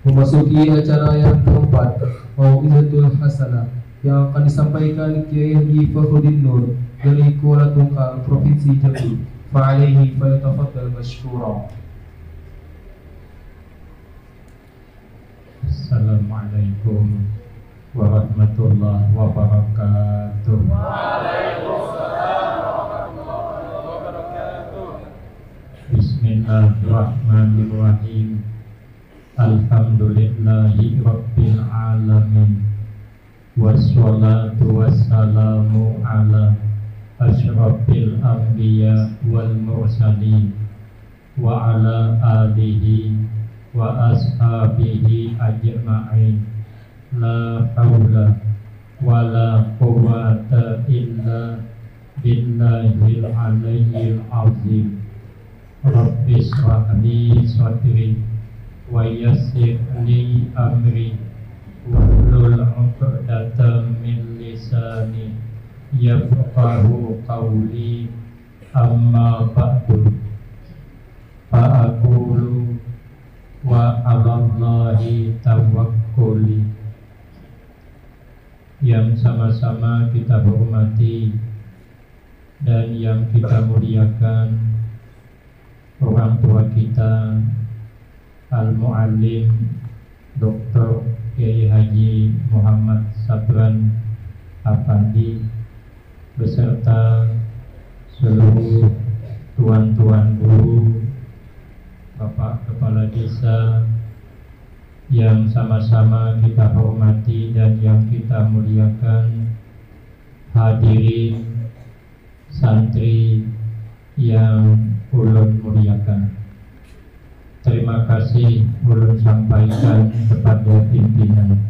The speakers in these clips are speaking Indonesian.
Memasuki acara yang keempat, Mau'izatul Hasanah, yang akan disampaikan Kiai Haji Fahrudin Nur dari Kuala Tungkal, Provinsi Jambi. Fa'alaihi falyatafaddal mashkura. Assalamualaikum warahmatullahi wabarakatuh. Waalaikumsalam warahmatullahi wabarakatuh. Bismillahirrahmanirrahim. Alhamdulillahi rabbil alamin. Wassalatu wassalamu ala asyrafil anbiya wal mursalin wa ala alihi wa ashabihi ajma'in. La hawla wa la quwwata illa billahil aliyyil azim. Rabbi shrah li sadri wa yassir li amri wahlul 'uqdatam min lisani yafqahu qawli. Amma ba'du, fa aqulu wa 'alallahi tawakkuli. Yang sama-sama kita hormati dan yang kita muliakan orang tua kita, Al-Mu'allim Dr. Kiai Haji Muhammad Sabran Afandi beserta seluruh tuan-tuan guru, Bapak Kepala Desa yang sama-sama kita hormati dan yang kita muliakan, hadirin santri yang ulun muliakan. Terima kasih ulun sampaikan kepada pimpinan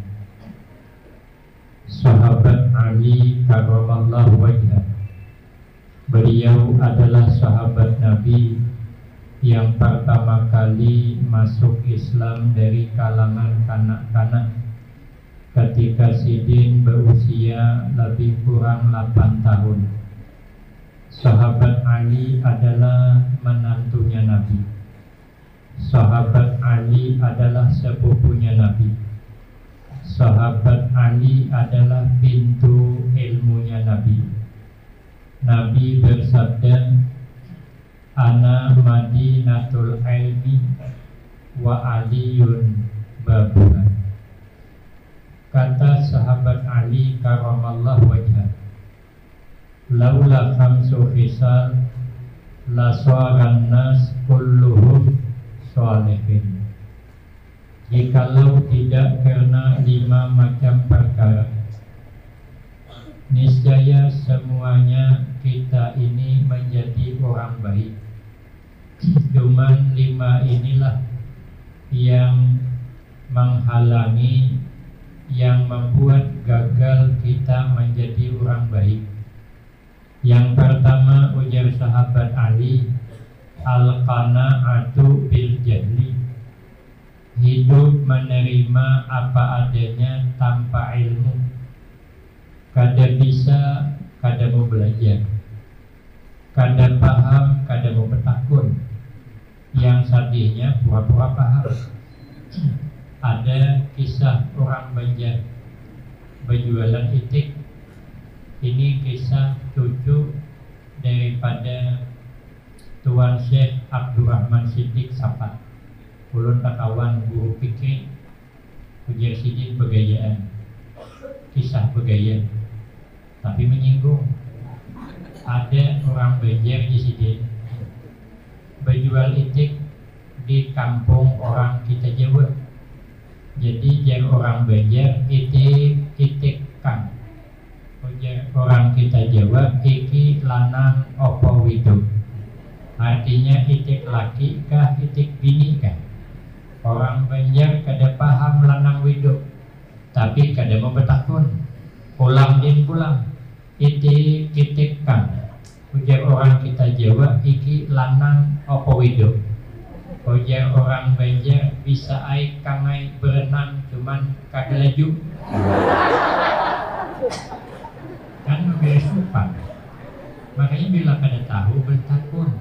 sahabat Ali karramallahu wajhah. Beliau adalah sahabat Nabi yang pertama kali masuk Islam dari kalangan kanak-kanak ketika Sidin berusia lebih kurang 8 tahun. Sahabat Ali adalah menantunya Nabi. Sahabat Ali adalah sepupunya Nabi. Sahabat Ali adalah pintu ilmunya Nabi. Nabi bersabda, Ana madinatul ilmi wa aliyun babuha. Kata sahabat Ali karamallahu wajhah, laula khamsu khisal la saran nas kulluhum sholihin. Jikalau tidak karena 5 macam perkara, niscaya semuanya kita ini menjadi orang baik. Cuman 5 inilah yang menghalangi, yang membuat gagal kita menjadi orang baik. Yang pertama, ujar sahabat Ali, al-qana'atu bil jahli, hidup menerima apa adanya tanpa ilmu. Kada bisa, kada mau belajar, kada paham, kada mau bertakun. Yang sadihnya pura-pura paham. Ada kisah orang Banjar berjualan itik. Ini kisah cucu daripada Tuan Syekh Abdurrahman Siddiq Sapat. Ulun kawan guru fikih, ujar Sidin begayaan. Kisah begaya, tapi menyinggung. Ada orang Banjar di sini berjual itik di kampung orang kita Jawa. Jadi jar orang Banjar itik kang. Ujar orang kita Jawa iki lanang opo widok. Artinya itik laki kah itik bini kah. Orang Banjar kada paham lanang widok, tapi kada mau bertakun. Pulang din pulang, itik kang. Ujar orang kita Jawa, iki lanang opo widok. Ujar orang Banjar, bisa ai kangai berenang cuman kada laju. Kan beres sopan. Makanya bila kada tahu bertakun,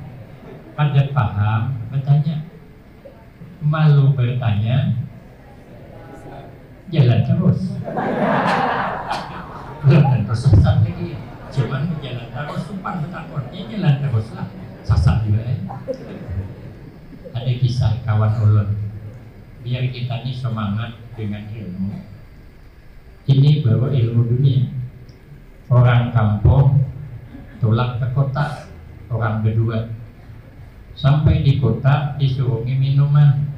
kada paham bertanya. Malu bertanya, jalan terus. Belum tentu sesat lagi, cuman jalan terus supan bertakon, ya jalan terus lah, sesat juga ya. Ada kisah kawan ulun, biar kita ini semangat dengan ilmu. Ini baru ilmu dunia. Orang kampung tolak ke kota, orang berdua. Sampai di kota disuruh minuman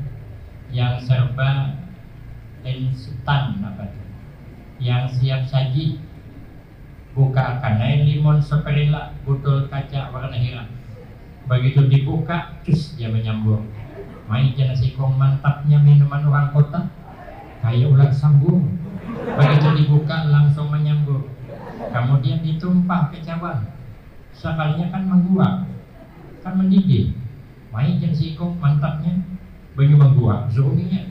yang serba instan, apa itu? Yang siap saji. Buka kanai limon seperila, botol kaca warna hitam. Begitu dibuka, cus dia menyambung. Main jana sikong mantapnya minuman orang kota, kayak ulat sambung. Begitu dibuka langsung menyambung. Kemudian ditumpah ke cawan. Sekalinya kan menggurah, kan mendidih. Main jana sikong mantapnya, banyu menggurah, zoomingnya.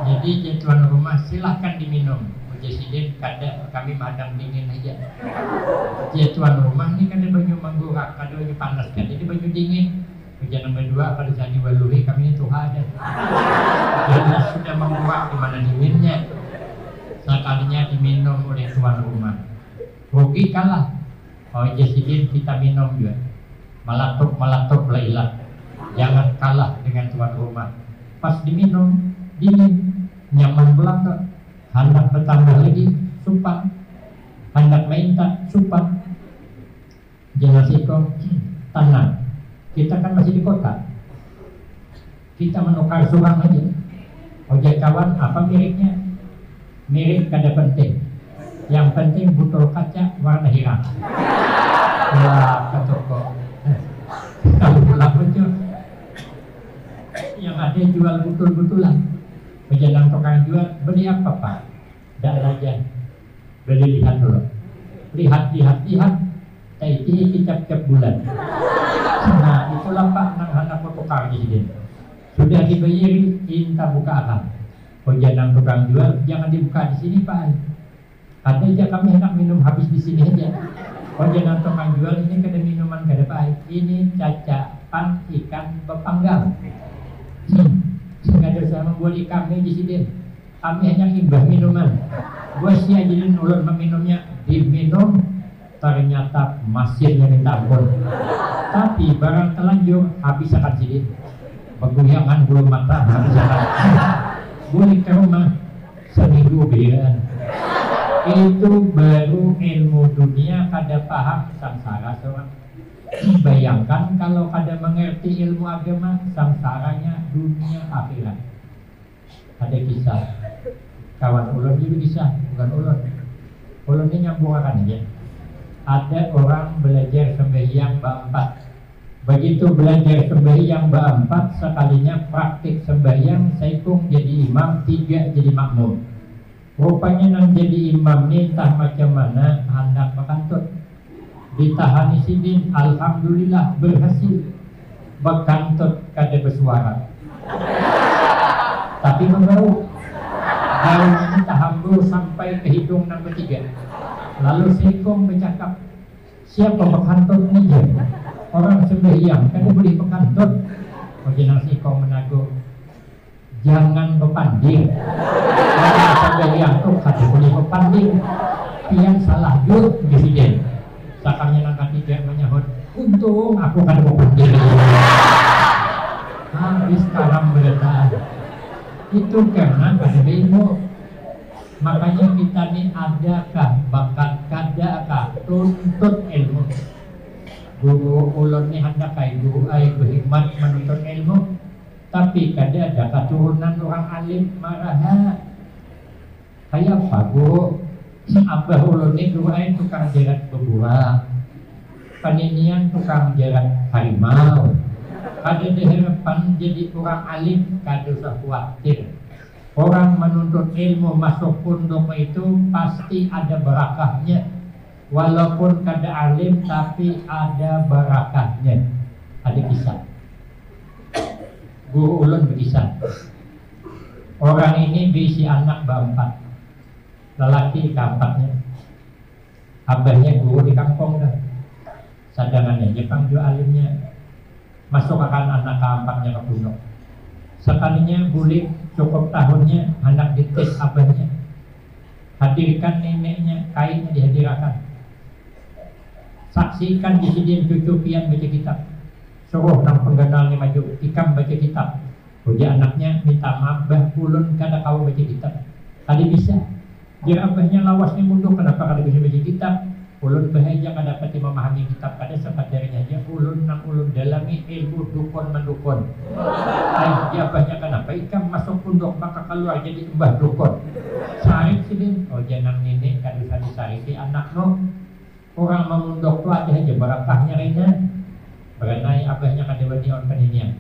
Jadi tuan rumah silahkan diminum. Presiden kada kami madang dingin aja. Ya tuan rumah ini kan ada banyu manggurak, kada banyu panas kan, jadi banyu dingin. Jangan berdua pada jadi waluri kami itu ada. Jadi sudah manggurak di mana dinginnya. Sekalinya diminum oleh tuan rumah. Rugi kalah. Oh presiden kita minum juga. Malatuk lah ilah. Jangan kalah dengan tuan rumah. Pas diminum dingin, nyaman belakang. Hendak bertambah lagi, sumpah. Hendak minta, sumpah. Jangan sikong, tenang. Kita kan masih di kota. Kita menukar surang aja. Ojek kawan, apa miliknya? Milik kada penting. Yang penting botol kaca warna hitam. Wah, ketoko. Kamu pulang betul. Yang ada jual botol-botolan. Pejalan tukang jual, beli apa Pak? Tidak aja, beli lihat dulu. Lihat. Taiti cap bulan. Nah itulah Pak anak tukang di sini. Sudah dibayari, minta buka akal. Pejalan tukang jual, jangan dibuka di sini Pak. Ada aja kami hendak minum habis di sini aja. Pejalan tukang jual ini kada minuman kada Pak. Ini cacapan ikan bepanggang. Nggak ada sama buat kami di sini. Kami hanya imbah minuman. Gua sih ajarin ulun meminumnya, diminum ternyata masirnya minta ampun. Tapi barang telanjur habis akan sini. Peguyangan bulu mata habis akan. Boleh ke rumah seminggu biran. Itu baru ilmu dunia kada paham samsara seorang. Bayangkan kalau kada mengerti ilmu agama, samsaranya dunia akhirat. Ada kisah kawan ulun itu kisah, bukan ulun. Ulun ini nyambung akan aja. Ada orang belajar sembahyang berempat. Begitu belajar sembahyang berempat, sekalinya praktik sembahyang, saikung jadi imam, 3 jadi makmum. Rupanya nang jadi imam ni entah macam mana hendak berkantut. Ditahani sidin, alhamdulillah berhasil. Berkantut kada bersuara. Tapi membau. Daun ini tahambur sampai ke hidung yang ketiga. Lalu sikong bercakap, siapa berkantut ni je? Orang sembahyang kada boleh berkantut. Ojenang sikong menagur, jangan berpanding. Orang sembahyang tu kada boleh berpanding. Pian salah jut presiden. Sakarnya nang ketiga menyahut, untung aku kada berpanding. Habis karam berletak. Itu karena ada ilmu. Makanya kita ni adakah bakat, kadakah tuntut ilmu. Guru ulun ni hendak guru ai berhikmat menuntut ilmu, tapi kada ada keturunan orang alim marah. Kayak apa guru? Abah ulun ni guru ai tukang jerat bebuah, paninian tukang jerat harimau. Kada diharapan jadi orang alim, kada usah khawatir. Orang menuntut ilmu masuk pondok itu pasti ada barakahnya. Walaupun kada alim tapi ada barakahnya. Ada kisah. Guru ulun berkisah. Orang ini berisi anak berempat. Lelaki keempatnya. Abahnya guru di kampung dah. Sadangannya Jepang juga alimnya. Masuk akan anak keempatnya ke pondok. sekalinya bulik cukup tahunnya anak dites abahnya, hadirkan neneknya, kainnya dihadirkan, saksikan disediain cucu pian baca kitab, suruh nang pengganalnya maju ikam baca kitab, uji anaknya minta maaf bah ulun kada kau baca kitab, kali bisa biar abahnya lawasnya mundur, kenapa kada bisa baca kitab, ulun bahaya kada dapat memahami kitab kada sekadarinya aja, ulun nang ulun dalami ilmu dukun mendukun. Ay, abahnya kenapa ikam masuk pondok maka keluar jadi mbah dukun. Sarik sini, oh jangan nenek kada bisa disariki anak no. Orang memundok tu aja barakahnya kayaknya. Berenai abahnya kada wani on peninian.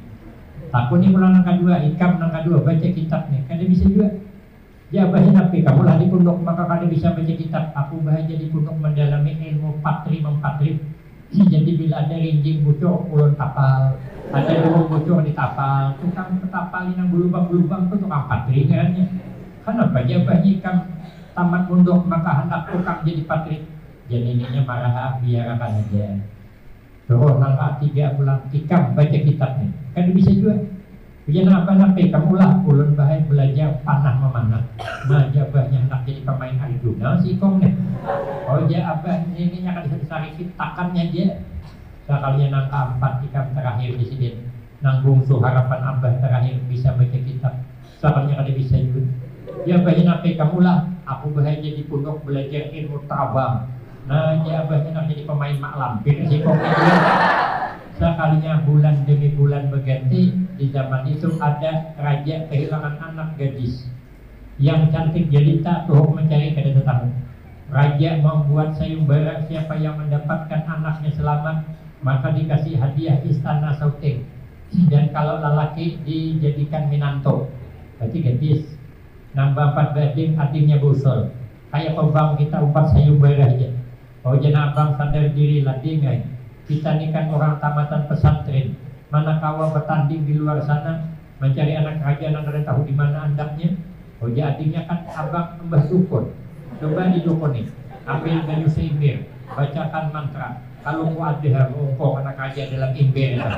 Takut ni pulang nang kedua, ikam nang kedua baca kitab nih, kada bisa juga. Ya abahnya napi kamu lah di pondok maka kada bisa baca kitab. Aku bahagia di pondok mendalami ilmu patri mempatri. Jadi bila ada rinjing bocor ulun tapal, ada burung bocor di tapal, tukang petapal yang berlubang-lubang itu tukang patri kan ya. Kenapa dia abahnya ikam tamat pondok maka hendak tukang jadi patri. Jadi ininya marah biarkan aja. Terus nang tiga pulang ikam baca kitabnya. Kan bisa juga. Biar apa-apa kamu lah ulun bahaya belajar panah memanah. Nah jabahnya hendak jadi pemain Arjuna si kong nih. Oh ya abah ini akan disariki takannya dia. Sekalinya nang keempat ikam terakhir di sini. Nang bungsu harapan abah terakhir bisa baca kitab. Sekalinya kada bisa juga. Ya abahnya nape kamu lah. Aku bahaya jadi pondok belajar ilmu tabang. Nah ya abahnya nak jadi pemain mak lampir si kong ini. Sekalinya bulan demi bulan berganti, di zaman itu ada raja kehilangan anak gadis yang cantik jelita, tuh mencari kada tetangga. Raja membuat sayembara siapa yang mendapatkan anaknya selamat maka dikasih hadiah istana Sauteng, dan kalau lelaki dijadikan minanto. Berarti gadis nambah 4 bading adiknya busul. Kayak pembang kita umpat sayembara aja. Oh jangan abang sadar diri ladingai. Kita ini kan orang tamatan pesantren, mana kawa bertanding di luar sana mencari anak raja yang kada tahu di mana andaknya. Oh ya adiknya kan abang mbah dukun. Coba di dukun nih, ambil kayu seimbir, bacakan mantra. Kalau mau ada ngongkong anak raja dalam imbir itu.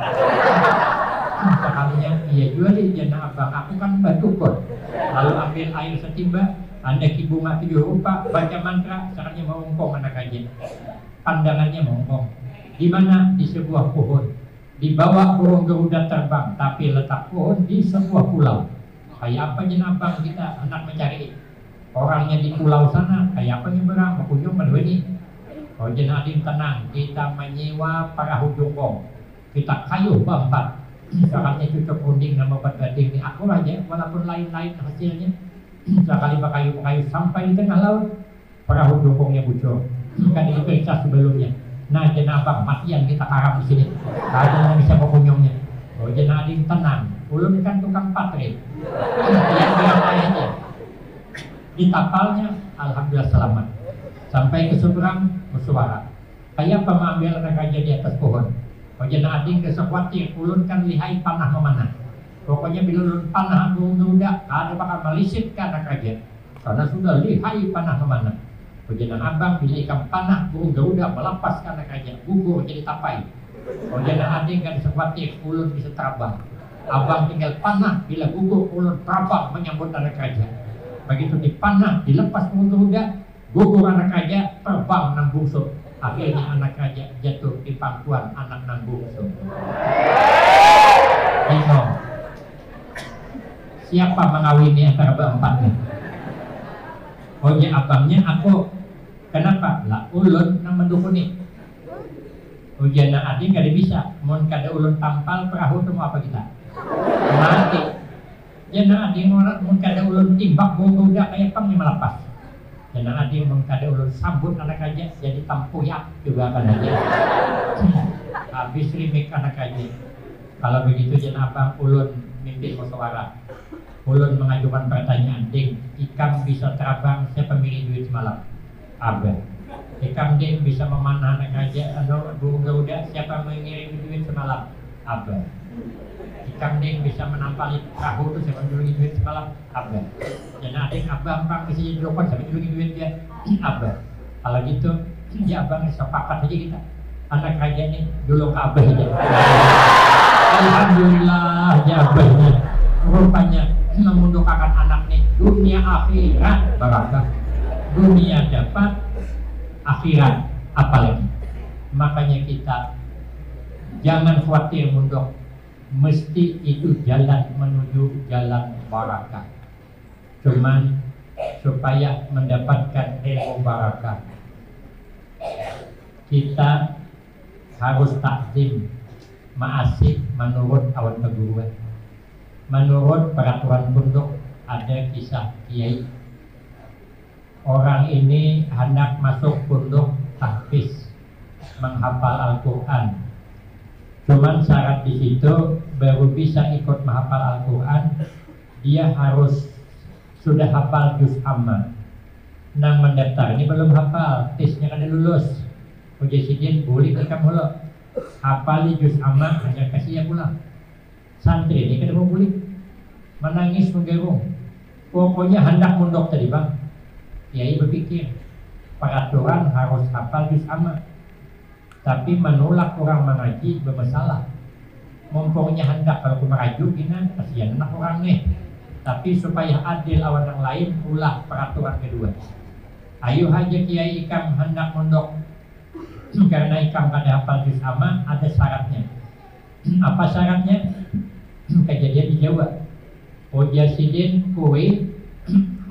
Sekalinya iya juga di jana abang, aku kan mbah dukun. Lalu ambil air setimba, anda bunga 7 rupa, baca mantra, caranya mau ngongkong anak raja. Pandangannya ngongkong. Di mana? Di sebuah pohon. Di bawah burung Garuda terbang, tapi letak pohon di sebuah pulau. Kayak apa jenabang kita hendak mencari orangnya di pulau sana? Kayak apa nyeberang? Berkunjung pada ini. Oh jenading tenang, kita menyewa perahu jongkong. Kita kayuh bambat. Sekarangnya cucuk runding nama bading ini aku aja, walaupun lain-lain hasilnya. Sekali berkayu-kayu sampai di tengah laut, perahu jongkongnya bocor. Kan diperiksa sebelumnya. Nah jenabang matian kita karam di sini. Ada yang bisa berkunjungnya. Oh jenading tenang. Ulun kan tukang patri. Yang bilang aja. Di tapalnya alhamdulillah selamat. Sampai ke seberang bersuara. Kayak apa mengambil anak raja di atas pohon. Oh jenading kesekwatir. Ulun kan lihai panah memanah. Pokoknya bila ulun panah udah ada bakal melisit ke anak raja. Karena sudah lihai panah memanah. Jangan abang bila ikan panah burung Garuda melepas ke anak raja, gugur jadi tapai. Oh jangan ading kan sekwatir ulun bisa terbang. Abang tinggal panah bila gugur ulun terbang menyambut anak raja. Begitu dipanah dilepas burung Garuda, gugur anak raja terbang nang bungsu. Akhirnya anak raja jatuh di pangkuan anak nang bungsu. Bingung. Siapa mengawini antara berempat nih? Oh ya abangnya aku. Kenapa? Lah ulun nang mendukung nih. Ujian adik kada bisa. Mun kada ulun tampal perahu tu mau apa kita? Mati. Jana adik mun kada ulun timbak bodoh kayak pang melepas. Jana adik mun kada ulun sambut anak raja jadi tampuyak juga kan aja. Habis remik anak raja. Kalau begitu jana abang ulun mimpi musyawarah. Ulun mengajukan pertanyaan, ding, ikam bisa terbang siapa milih duit semalam? Abah. Ikam ding bisa memanah anak raja atau burung Garuda siapa mengirim duit semalam? Abah. Ikam ding bisa menampali perahu itu siapa menjulingi duit semalam? Abah. Dan adik abah bisa jadi dokter siapa menjulingi duit dia? Abah. Kalau gitu ya abang sepakat aja kita. Anak raja ini dulu ke abah aja. Alhamdulillah ya abahnya. rupanya memundukkan anak nih dunia akhirat barakah, dunia dapat akhirat apalagi. Makanya kita jangan khawatir munduk, mesti itu jalan menuju jalan barakah. Cuman supaya mendapatkan ilmu barakah kita harus takzim ma'asih menurut awan keguruan. Menurut peraturan pondok ada kisah kiai. Orang ini hendak masuk pondok tahfiz, menghafal Al-Quran. Cuman syarat di situ baru bisa ikut menghafal Al-Quran, dia harus sudah hafal juz amma. Nang mendaftar ini belum hafal, tesnya kada lulus. Ujian boleh rekam holo. Hafal juz amma hanya kasih ya pula. Santri ini kada mau boleh. Menangis menggerung. Pokoknya hendak mundok tadi bang. Kiai berpikir peraturan harus hafal juz amma. Tapi menolak orang mengaji bermasalah. Mumpungnya hendak kalau merajuk ini kasihan anak orang nih. Tapi supaya adil awan yang lain ulah peraturan kedua. Ayo aja kiai ikam hendak mondok. Karena ikam kada hafal juz amma ada syaratnya. Apa syaratnya? Kejadian di Jawa. Ojasidin kue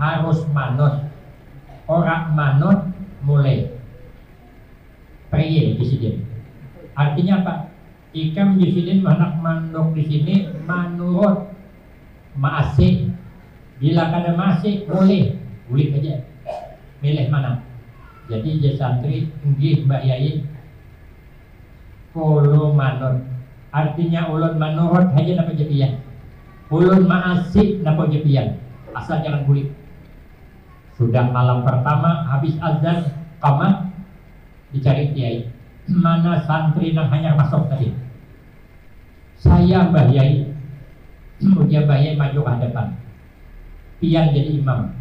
harus manut. Orang manut mulai. Priye disidin. Artinya apa? Ikam disidin hendak mandok di sini manurut ma'asih. Bila kada ma'asih boleh aja. Milih mana? Jadi je santri nggih Mbak Yai polo manut. Artinya ulun manurut aja napa jepian. Ulun ma'asih napa jepian. Asal jangan bulik. Sudah malam pertama habis azan qamat dicari kiai. Mana santri yang hanya masuk tadi? Saya Mbah Yai. Ujian Mbah Yai maju ke hadapan. Pian jadi imam.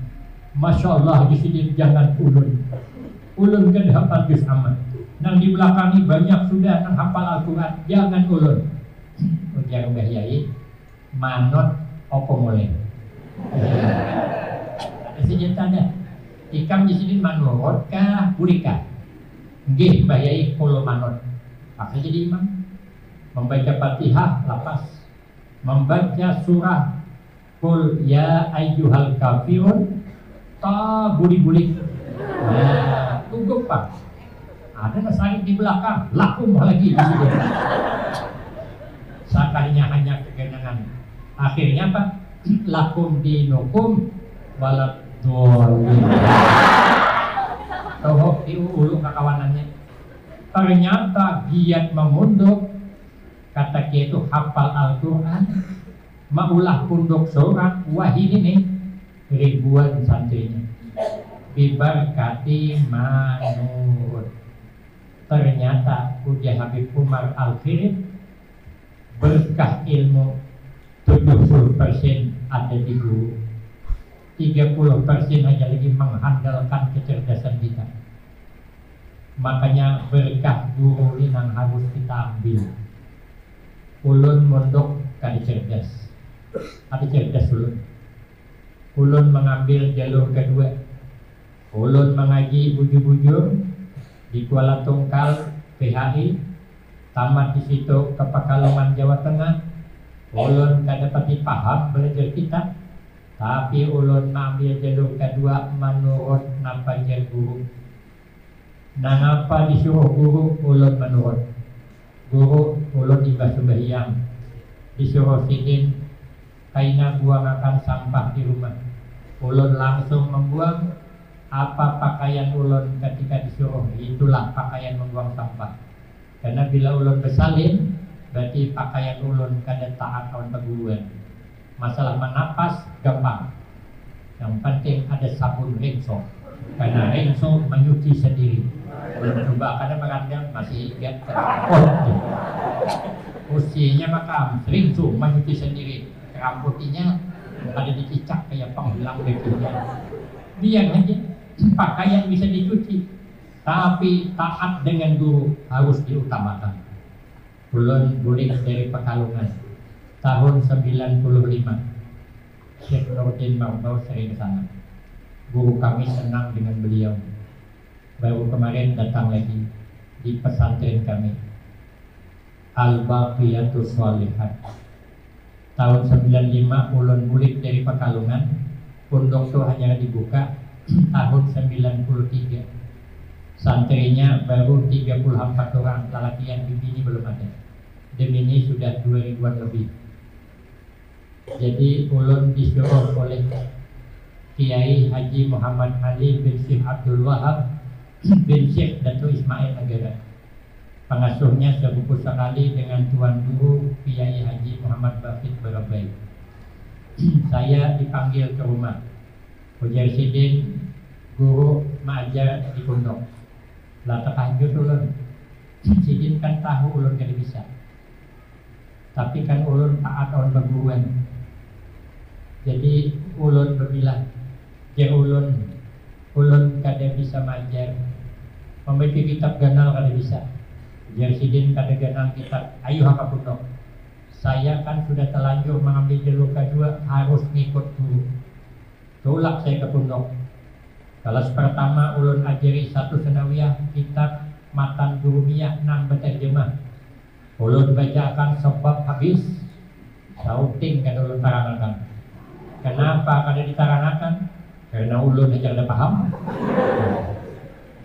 Masya Allah di sini jangan ulun. Ulun kan hafal juz amma. Nang di belakang ini banyak sudah nang hafal Al-Quran. Jangan ulun. Ujian Mbah Yai manut opo mulai. Sejentaknya ikam di sini manurut kah burika? Nggih Mbah Yai kula manut. Maka jadi imam. Membaca Fatihah lapas. Membaca surah Qul ya ayyuhal kafirun ta buli-buli. Nah, tunggu Pak. Ada nasari di belakang, lakum lagi di sini. Sakalinya hanya kegenangan. Akhirnya Pak, lakum dinukum walad dolin. Tohok diulu kekawanannya. Ternyata giat memunduk. Kata dia itu hafal Al-Quran. Maulah punduk seorang wahid ini ribuan santrinya. Bibarkati manut. Ternyata ujian Habib Umar Al-Khirib berkah ilmu 70% ada di guru. 30% hanya lagi mengandalkan kecerdasan kita. Makanya berkah guru ini yang harus kita ambil. Ulun mondok kada cerdas. Ada cerdas ulun. Ulun mengambil jalur kedua. Ulun mengaji bujur-bujur di Kuala Tungkal PHI, tamat di situ ke Pekalongan Jawa Tengah. Ulun kada pati paham belajar kitab. Tapi ulun mengambil jalur kedua menurut napa jar guru. Nang apa disuruh guru ulun menurut. Guru ulun ibas sembahyang. Disuruh sidin kaina buang akan sampah di rumah. Ulun langsung membuang apa pakaian ulun ketika disuruh. Itulah pakaian membuang sampah. Karena bila ulun bersalin berarti pakaian ulun kada taat kawan peguruan. Masalah menapas gampang. Yang penting ada sabun rinso. Karena rinso menyuci sendiri. Belum coba kadang merandang masih lihat terapot. Usianya makam rinso menyuci sendiri. Rambutnya ada dicicak kayak penghilang beginya. Biar aja pakaian bisa dicuci. Tapi taat dengan guru harus diutamakan. Ulun bulik dari Pekalongan tahun 95. Syekh Nurdin Marbau sering ke sana. Guru kami senang dengan beliau. Baru kemarin datang lagi di pesantren kami, Al-Baqiyatus Shalihat. Tahun 95 ulun murid dari Pekalongan, pondok itu hanya dibuka tahun 93. Santrinya baru 34 orang, lelaki yang bini belum ada. Demini sudah 2000-an lebih. Jadi ulun disuruh oleh Kiai Haji Muhammad Ali bin Syekh Abdul Wahab bin Syekh Dato' Ismail Negara. Pengasuhnya sepupu sekali dengan Tuan Guru Kiai Haji Muhammad Bafid Barabai. Saya dipanggil ke rumah. Ujar Sidin, guru mengajar di pondok. Lah tahajud ulun. Sidin kan tahu ulun gak bisa. Tapi kan ulun taat on berguruan. Jadi ulun berbilang, ya ulun kada bisa mengajar. Membaca kitab ganal kada bisa. Jersidin kada ganal kitab. Ayo haka pondok. Saya kan sudah terlanjur mengambil jalur kedua, harus ngikut guru. Tolak saya ke pondok. Kelas pertama ulun ajari satu senawiyah kitab Matan Durumiyah nang berterjemah. Ulun bacakan sebab habis, sauting kada ulun taranakan. Kenapa kada ditaranakan? Karena ulun aja ada paham.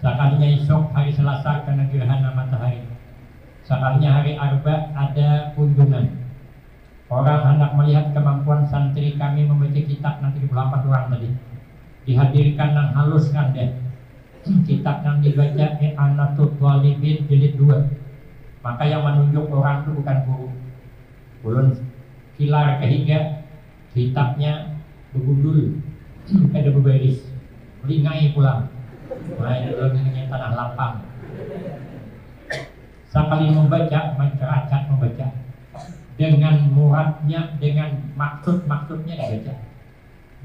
Sekalinya esok hari Selasa kena gerhana matahari. Sekalinya hari Arba ada kunjungan. Orang hendak melihat kemampuan santri kami membaca kitab nanti 24 orang tadi. Dihadirkan nang halus kan deh. Kitab yang dibaca I'anatul Thalibin jilid 2. Maka yang menunjuk orang itu bukan guru. Ulun kilar kehiga, kitabnya begundul, ada beberis, lingai pulang. Main ulun ini tanah lapang. Sekali membaca, menceracak membaca. Dengan muradnya, dengan maksud-maksudnya dibaca.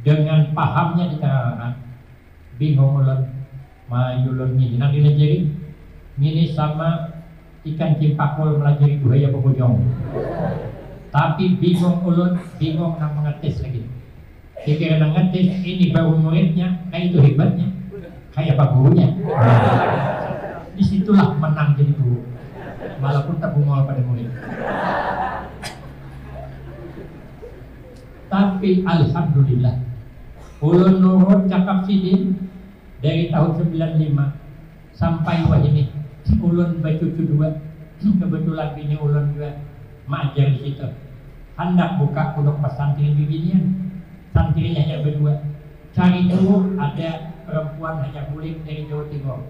Dengan pahamnya diterangkan. Bingung ulun, mayulun ini nanti dilajari. Ini sama ikan cimpakul melajari buaya pekujong. Tapi bingung ulun, bingung nang mengetes lagi. Pikir nang ngetes, ini baru muridnya, kayak itu hebatnya. Kayak apa gurunya. Disitulah menang jadi guru. Walaupun tak bungol pada murid. Tapi alhamdulillah, ulun nurut cakap Sidin dari tahun 95 sampai wah ini. Ulun bercucu 2. Kebetulan bini ulun juga mengajar di situ. Hendak buka pondok pesantren bibinian. Santrinya hanya berdua. Cari dulu ada perempuan hanya murid dari Jawa Timur.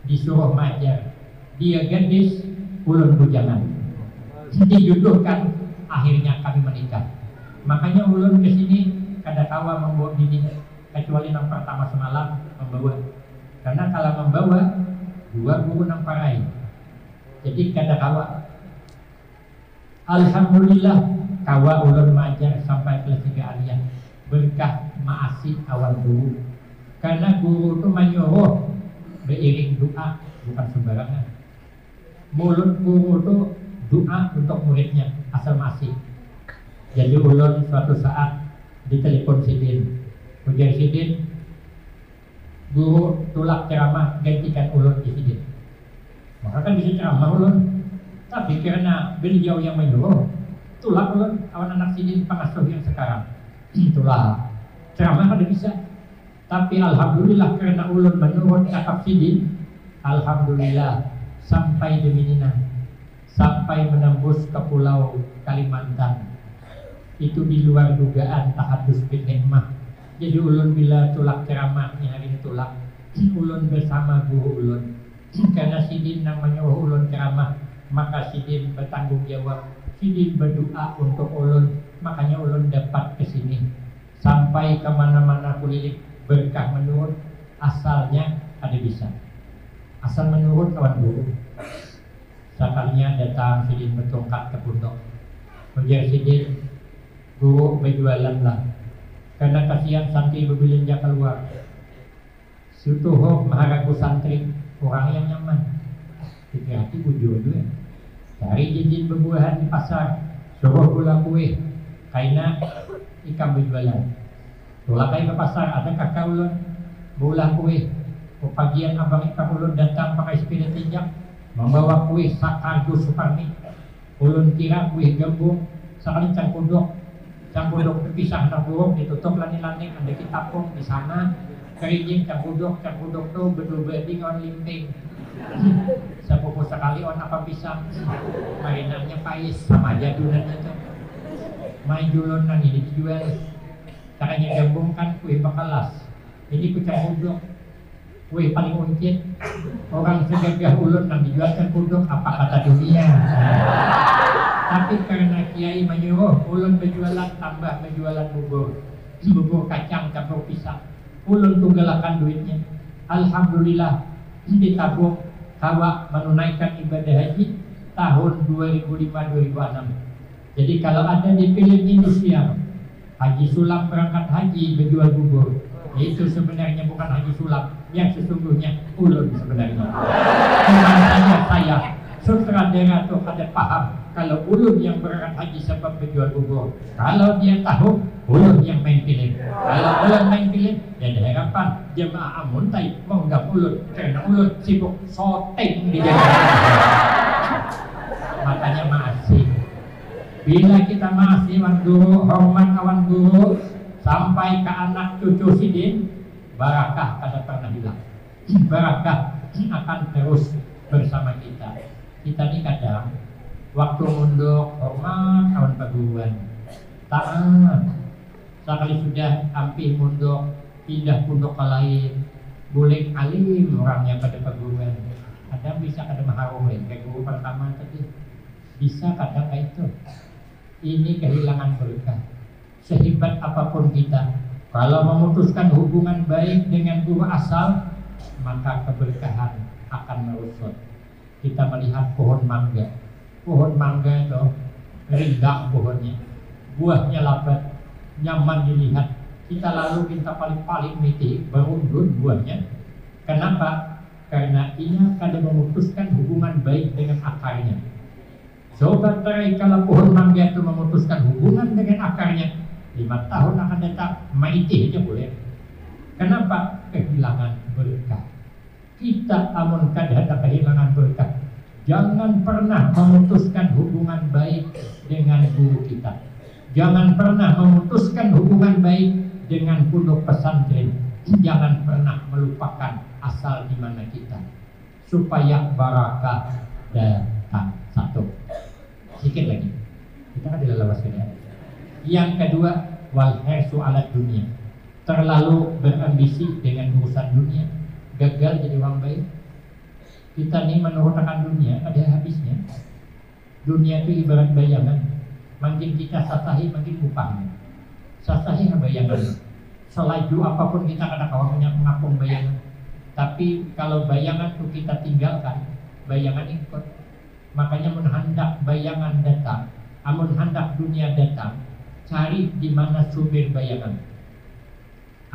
Disuruh mengajar. Dia gadis, ulun bujangan. Dijodohkan, akhirnya kami menikah. Makanya ulun ke sini kada kawa membawa bini, kecuali yang pertama semalam membawa. Karena kalau membawa 2 guru nang parai. Jadi kada kawa. Alhamdulillah kawa ulun mengajar sampai kelas 3 aliyah. Berkah maasih awal guru. Karena guru itu menyuruh beriring doa, bukan sembarangan. Mulut guru itu doa untuk muridnya asal masih. Jadi ulun suatu saat ditelepon Sidin. Ujar Sidin, guru tulak ceramah gantikan ulun di Sidin. Maka kan bisa ceramah ulun. Tapi karena beliau yang menyuruh, tulak ulun awan anak Sidin pengasuh yang sekarang. Tulak ceramah kada bisa. Tapi alhamdulillah karena ulun menurut cakap Sidin, alhamdulillah sampai di Minina, sampai menembus ke pulau Kalimantan. Itu di luar dugaan tahadus bin nikmah. Jadi ulun bila tulak ceramahnya hari ini tulak, ulun bersama guru ulun. Karena Sidin yang menyuruh ulun ceramah, maka Sidin bertanggung jawab. Sidin berdoa untuk ulun, makanya ulun dapat ke sini. Sampai kemana-mana kulilik berkah menurut asalnya ada bisa. Asal menurut kawan guru. Sekalinya datang Sidin bertongkat ke pondok. Ujar Sidin, guru berjualan lah. Karena kasihan santri berbelanja keluar. Sutuh maharagu santri orang yang nyaman. Pikir hati bujur juga. Cari jinjin berbuahan di pasar, suruh gula kue. Karena ikan berjualan. Tulah kayak ke pasar ada kakak ulun, bola kue. Pagian abang ikan ulun datang pakai sepeda tinjak, membawa kue sakargo Suparmi. Ulun kira kue gembung, sekali cangkudok terpisah anak burung ditutup lani-lani ada kitapung di sana. Keringin cangkudok tuh bedul-beding on limping. Sepupu sekali on apa pisang, mainannya pais sama aja dulunnya tuh. Main julun nang ini dijual. Caranya gabungkan kue bakalas. Ini kucang kuduk. Kue paling uncit. Orang segagah ulun nang dijualkan kuduk apa kata dunia. Tapi karena kiai menyuruh ulun berjualan tambah berjualan bubur kacang campur pisang. Ulun tunggalakan duitnya. Alhamdulillah ditabung kawa menunaikan ibadah haji tahun 2005-2006. Jadi kalau ada di film Indonesia Haji Sulam berangkat haji berjual bubur, itu sebenarnya bukan Haji Sulam, yang sesungguhnya ulun sebenarnya. Cuma saya sutradara tuh ada paham kalau ulun yang berangkat haji sebab berjual bubur. Kalau dia tahu ulun yang main film. Kalau ulun main film, ya ada harapan jemaah amuntai menganggap ulun karena ulun sibuk syuting di jalan. Makanya masih. Bila kita masih wan guru, hormat kawan guru, sampai ke anak cucu sidin, barakah kada pernah hilang. Barakah akan terus bersama kita. Kita ini kadang waktu mundur hormat kawan perguruan, taat. Sekali sudah hampir mundur, pindah pondok ke lain, boleh alim orangnya pada perguruan. Kadang bisa kadang maharum kayak guru pertama tadi, bisa kadang kayak itu. Ini kehilangan berkah. Sehebat apapun kita, kalau memutuskan hubungan baik dengan guru asal, maka keberkahan akan merosot. Kita melihat pohon mangga itu rindang pohonnya, buahnya lebat, nyaman dilihat. Kita lalu minta paling miti berundun buahnya. Kenapa? Karena ia kadang memutuskan hubungan baik dengan akarnya. Sobat terai, kalau pohon mangga itu memutuskan hubungan dengan akarnya, 5 tahun akan datang maiti aja boleh. Kenapa? Kehilangan berkah. Kita amun kada ada kehilangan berkah, jangan pernah memutuskan hubungan baik dengan guru kita. Jangan pernah memutuskan hubungan baik dengan pondok pesantren. Jangan pernah melupakan asal di mana kita, supaya barakah datang. Satu. Sedikit lagi, kita kan tidak lepas ke. Yang kedua, wal hirsu ala dunia, terlalu berambisi dengan urusan dunia, gagal jadi orang baik. Kita ini menurutkan dunia ada habisnya. Dunia itu ibarat bayangan, makin kita sasahi makin upahnya. Sasahi bayangan, selaju apapun kita kadang kawan punya mengapung bayangan. Tapi kalau bayangan itu kita tinggalkan, bayangan ikut. Makanya mun hendak bayangan datang, amun hendak dunia datang, cari di mana sumber bayangan.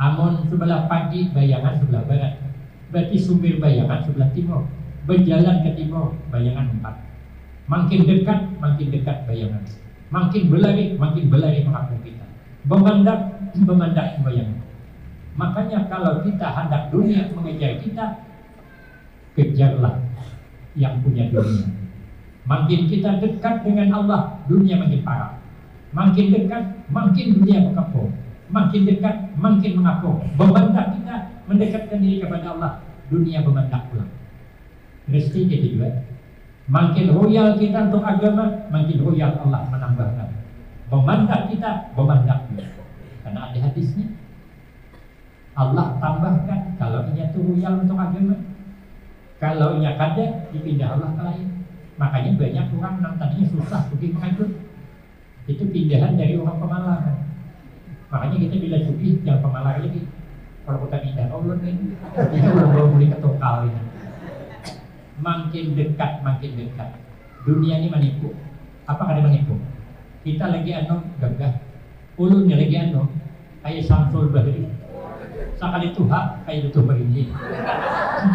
Amun sebelah pagi, bayangan sebelah barat, berarti sumber bayangan sebelah timur. Berjalan ke timur, bayangan 4. Makin dekat bayangan. Makin berlari mengapung kita. Memandang bayangan. Makanya kalau kita hendak dunia mengejar kita, kejarlah yang punya dunia. Makin kita dekat dengan Allah, dunia makin parah. Makin dekat, makin dunia mengapung. Makin dekat, makin mengapung. Memandang kita mendekatkan diri kepada Allah, dunia memandang pulang. Resti jadi juga. Makin royal kita untuk agama, makin royal Allah menambahkan. Memandang kita, memandang dia. Karena ada hadisnya. Allah tambahkan kalau ia itu royal untuk agama. Kalau ia kada, dipindah Allah ke lain. Makanya banyak orang yang tadinya susah pergi ke itu pindahan dari orang Pemalang. Makanya kita bila suki jangan Pemalang lagi. Kalau kita pindah Allah nih, kita udah boleh ke Tokal ini. Makin dekat. Dunia ini menipu. Apa ada menipu? Kita lagi gagah. Ulunnya lagi kayak Samsul Bahri. Sekali Tuhan kayak itu begini.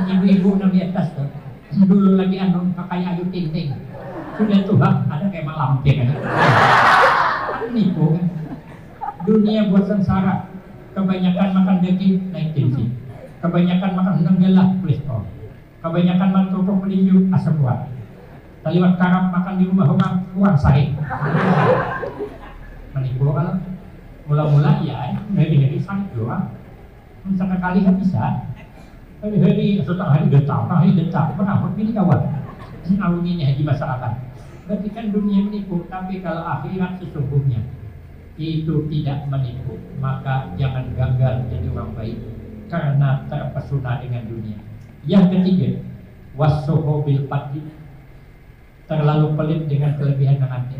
Ibu-ibu yang di atas tuh. Dulu lagi kayak Ayu Ting Ting. Sudah Tuhan ada kayak Mak Lampir kan. Nipu kan. Dunia buat sengsara. Kebanyakan makan daging naik tensi. Kebanyakan makan udang gelap kolesterol. Kebanyakan makan kerupuk melinju asam urat. Taliwat karap makan di rumah orang kurang sahih. Menipu kalau mula-mula ya, hari-hari sakit doang. Sekali bisa. Hari-hari setengah hari detak, pernah pilih kawan. Awal ini haji masyarakat. Berarti kan dunia menipu, tapi kalau akhirat sesungguhnya itu tidak menipu, maka jangan gagal jadi orang baik karena terpesona dengan dunia. Yang ketiga, wassoho bil fadli, terlalu pelit dengan kelebihan yang ada.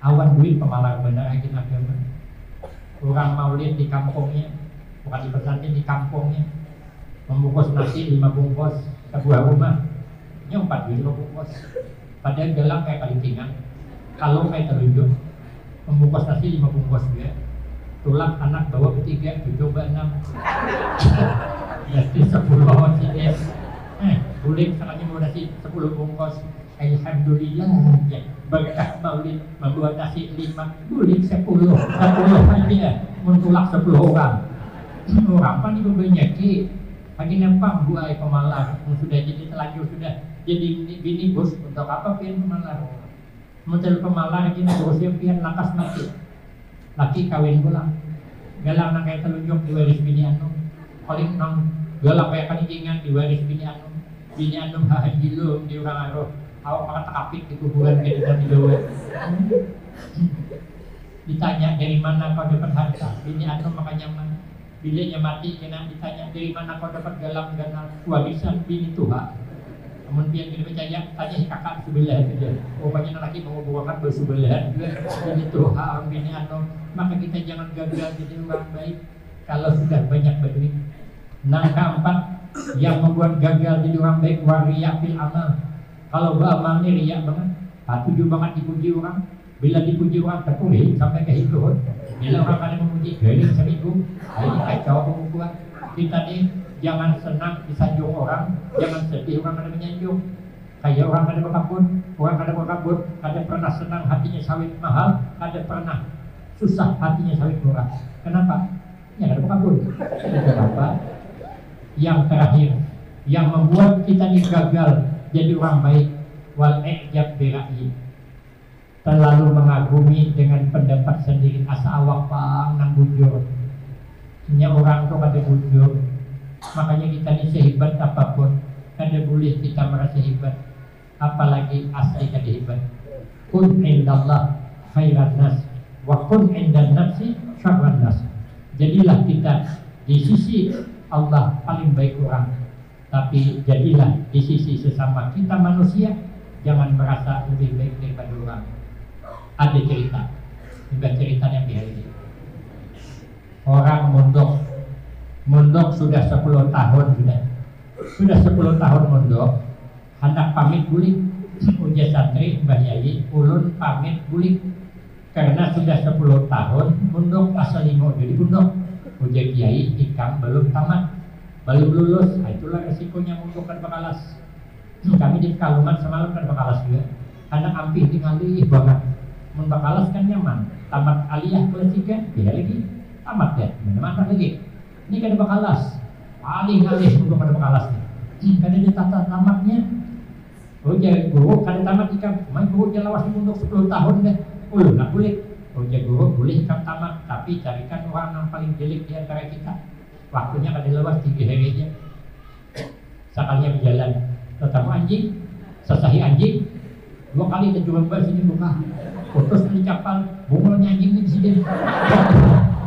Awan duit pemalar benar agen agama. Orang maulid di kampungnya, bukan di pesantren, di kampungnya, membungkus nasi 5 bungkus sebuah rumah, nyompat duit 5 bungkus. Padahal gelang kayak kalintingan, kalau kayak telunjuk, membungkus nasi 5 bungkus juga. Tulang anak bawa ketiga, coba 6. Berarti 10 orang sih dia. Bulik sekarangnya mau nasi 10 bungkus. Alhamdulillah ya. Berkah maulid membuat nasi 5, bulik 10 aja. Mentulak 10 orang. Orang apa nih bebenyaki? Lagi nempang buai pemalar. Sudah jadi telanjur, sudah jadi bini bos. Untuk apa pian pemalar? Model pemalar ini bosnya pian lakas mati. Laki kawin pulang. Galang nak kayak telunjuk diwaris bini anu. Paling nang galang kayak kaningan diwaris bini anu. Bini anu haji lu di orang aroh. Awak makan takapit di kuburan kayak di bawah. Ditanya dari mana kau dapat harta? Bini anu makanya mana? Bilanya mati kena ditanya dari mana kau dapat galang dana warisan bini Tuhan. Namun pian kita percaya tanya kakak sebelah saja. Rupanya lelaki menguburkan bersebelahan juga. Bini Tuhan, bini anu. Maka kita jangan gagal jadi orang baik kalau sudah banyak berduit. Nah, keempat yang membuat gagal jadi orang baik wariya fil amal. Kalau beramal ini riak banget, tujuh banget dipuji orang. Bila dipuji orang terpulih sampai ke hidup. Bila orang ada memuji galing seminggu, ini kacau pengukuhan. Kita nih jangan senang disanjung orang, jangan sedih orang ada menyanjung. Kayak orang ada berkabut, orang ada berkabut, ada pernah senang hatinya sawit mahal, ada pernah susah hatinya sawit murah. Kenapa? Ya ada berkabut. Kenapa? Yang terakhir, yang membuat kita nih gagal jadi orang baik, wal ijab bi ra'yi, terlalu mengagumi dengan pendapat sendiri, asa awak pang nang bujur. Nya orang tuh kada bujur. Makanya kita ini sehebat apapun, kada boleh kita merasa hebat, apalagi asli kada hebat. Kun indallah khairan nas, wa kun indan nafsi syarran nas. Jadilah kita di sisi Allah paling baik orang, tapi jadilah di sisi sesama kita manusia jangan merasa lebih baik daripada orang. Ada cerita, juga cerita yang biasa ini. Orang mondok sudah 10 tahun sudah 10 tahun mondok, hendak pamit bulik. Uja santri Mbah Yai ulun pamit bulik karena sudah 10 tahun mondok asal limo jadi mondok. Uja Kiai ikam belum tamat, belum lulus. Itulah resikonya mondok kan bakalas. Kami di Pekalongan semalam kan bakalas juga. Anak ampih tinggal banget. Mun bakalas kan nyaman. Tamat aliyah kelas 3, dia lagi tamat ya. Mana lagi? Ini kan bakalas. Paling alih untuk pada bakalas. Kada di tata tamatnya. Oh jadi guru kada tamat ikam. Main guru jelawas di mondok 10 tahun deh. Nak boleh. Oh jadi guru boleh ikam tamat, tapi carikan orang yang paling jelek di antara kita. Waktunya kada lewas 3 hari aja. Sekalinya berjalan. Ketemu anjing, sesahi anjing, 2 kali terjual sini buka. Putus di kapal, bungolnya anjing ini sini.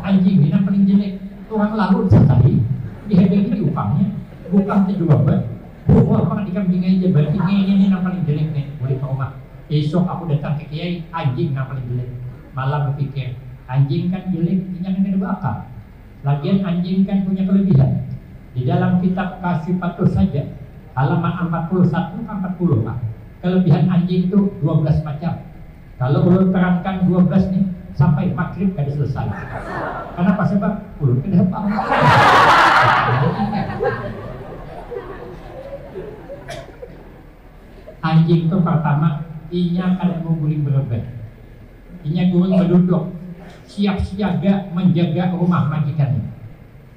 Anjing ini yang paling jelek. Orang lalu sesahi, dihadiri di upangnya, bukan terjual ber. Bungol apa di kambing aja, berarti ini yang paling jelek nih. Boleh ke rumah. Esok aku datang ke kiai, anjing yang paling jelek. Malam berpikir, anjing kan jelek, ini kan ada berakal. Lagian anjing kan punya kelebihan. Di dalam kitab Kasifatus saja, halaman 41 ke 40 Pak. Kelebihan anjing itu 12 macam. Kalau ulun terangkan 12 nih sampai maghrib kada selesai. Kenapa? Sebab ulun kada hafal. Anjing itu pertama inya kada mau guling berebet. Inya guling berduduk. siap siaga menjaga rumah majikannya.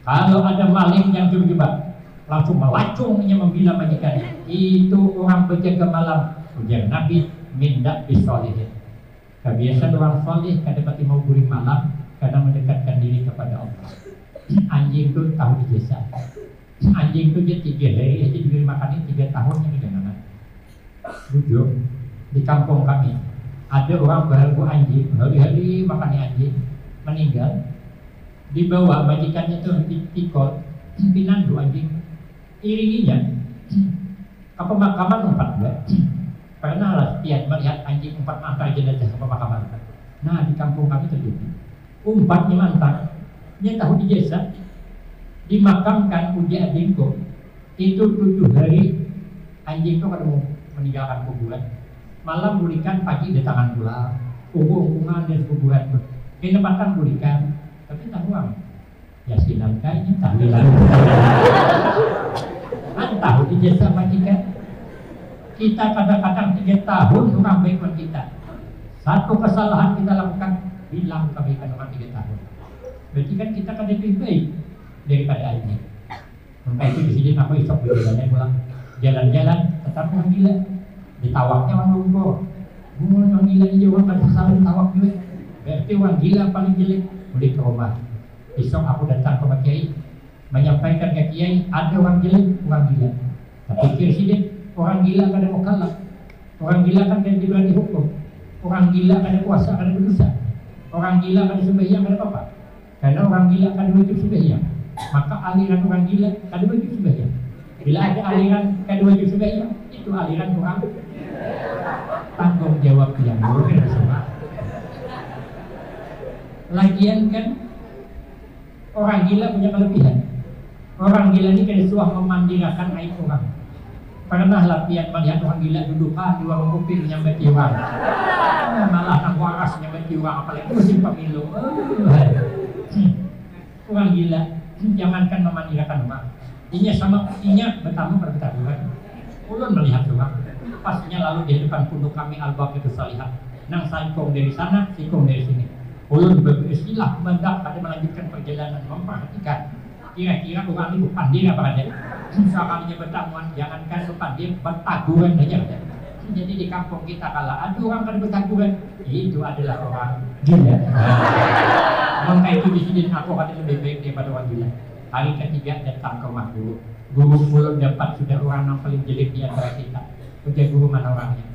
Kalau ada maling yang terjebak, langsung melacungnya membela majikannya. Itu orang berjaga malam. Ujar Nabi, mindak bisolihin. Kebiasaan orang soleh kadang pati mau guring malam karena mendekatkan diri kepada Allah. Anjing itu tahu dijesa. Anjing itu dia 3 hari aja diberi makannya 3 tahun yang digangan. Jujur, di kampung kami ada orang berlaku anjing, hari-hari makannya anjing, meninggal, dibawa majikannya tuh dipikul, pinandu anjing, iringinya ke pemakaman 4 karena lah tiap melihat anjing 4 antar jenazah ke pemakaman. Nah di kampung kami terjadi, umpatnya mantan, dia tahu di desa, dimakamkan uji anjingku, itu 7 hari anjing itu kada mau meninggalkan kuburan. Malam bulikan, pagi datangan pula, unggungan dan kuburan itu. Kenempatan bulikan, tapi tak uang. Ya silam kayaknya tahlilan. Tahu di jasa majikan. Kita kadang-kadang 3 tahun orang baik kita. Satu kesalahan kita lakukan, hilang kebaikan orang 3 tahun. Berarti kan kita kan lebih baik daripada anjing. Maka itu di sini aku isok berjalannya pulang. Jalan-jalan, tetap orang gila. Ditawaknya orang lumpuh. Bunga orang gila ini orang kan salah ditawak juga. Berarti orang gila paling jelek. Boleh ke rumah. Besok aku datang ke Pak Kiai, menyampaikan ke Kiai ada orang jelek, orang gila. Tapi pikir sih dia, orang gila kan ada mukallaf. Orang gila kan ada diberi hukum. Orang gila kan ada puasa, kan ada berdosa. Orang gila kan ada sembahyang, kan ada apa? Karena orang gila kan ada wajib sembahyang. Maka aliran orang gila kan ada wajib sembahyang. Bila ada aliran kan ada wajib sembahyang, itu aliran orang tanggung jawab yang buruk semua. Lagian kan orang gila punya kelebihan. Orang gila ini kayak suah memandirakan aib orang. Pernah latihan melihat orang gila dudukan di warung kopi menyambati orang. Malah nak waras menyambati orang, apalagi musim pemilu. Orang gila jangankan memandirakan orang. Inya sama inya bertamu berbeda. Ulun melihat orang. Pastinya lalu di depan punduk kami Al-Baqi itu Salihah. Nang saikong dari sana, saikong dari sini. Ulun beristilah mendak pada melanjutkan perjalanan, memperhatikan kira-kira orang ini pandai apa ada. Sekalinya bertamuan, jangankan pandai bertaguran aja. Jadi di kampung kita kalau ada orang kan bertaguran, itu adalah orang gila. Maka itu di sini aku kata lebih baik daripada orang gila. Hari ketiga datang ke rumah guru. Guru ulun dapat sudah orang yang paling jelek di antara kita. Ujar guru mana orangnya?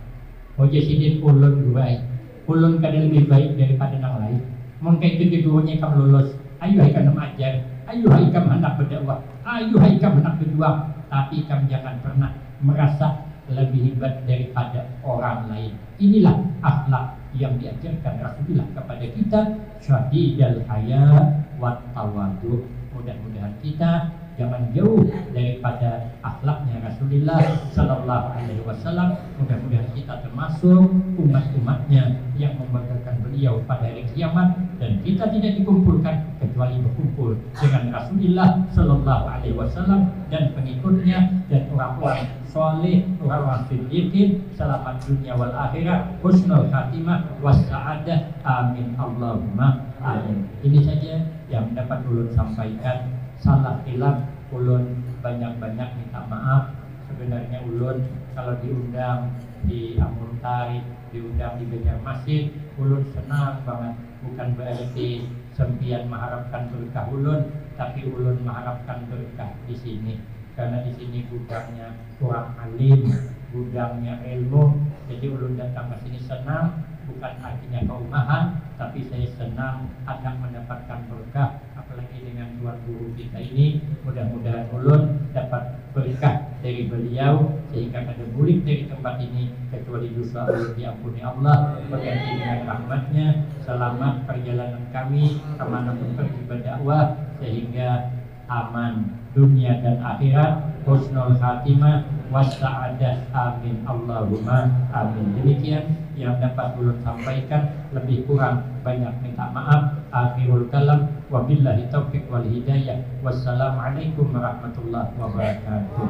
Ujar sidin ulun baik. Ulun kada lebih baik daripada yang lain. Mungkin itu gurunya kamu lulus. Ayo hai kamu ajar. Ayo hai kamu hendak berdakwah. Ayo hai kamu hendak berjuang. Tapi kamu jangan pernah merasa lebih hebat daripada orang lain. Inilah akhlak yang diajarkan Rasulullah kepada kita. Syadidal haya wat tawadu. Mudah-mudahan kita jangan jauh daripada akhlaknya Rasulullah Sallallahu Alaihi Wasallam. Mudah-mudahan kita termasuk umat-umatnya yang membanggakan beliau pada hari kiamat, dan kita tidak dikumpulkan kecuali berkumpul dengan Rasulullah Sallallahu Alaihi Wasallam dan pengikutnya dan orang-orang soleh, orang-orang siddiqin, selamat dunia wal akhirat, husnul khatimah wassa'adah. Amin Allahumma amin. Ini saja yang dapat ulun sampaikan. Salah hilaf ulun banyak-banyak minta maaf. Sebenarnya ulun kalau diundang di Amuntai, diundang di Banjarmasin, ulun senang banget. Bukan berarti sempian mengharapkan berkah ulun, tapi ulun mengharapkan berkah di sini. Karena di sini gudangnya orang alim, gudangnya ilmu. Jadi ulun datang ke sini senang, bukan artinya keumahan, tapi saya senang akan mendapatkan berkah. Apalagi dengan tuan guru kita ini, mudah-mudahan ulun dapat berkah dari beliau sehingga kada bulik dari tempat ini kecuali dosa ulun diampuni Allah, berganti dengan rahmatnya. Selamat perjalanan kami kemanapun pergi berdakwah sehingga aman dunia dan akhirat, husnul khatimah wassa'adah. Amin Allahumma amin. Demikian yang dapat ulun sampaikan, lebih kurang banyak minta maaf. Akhirul kalam, wabillahi taufiq wal hidayah. Wassalamualaikum warahmatullahi wabarakatuh.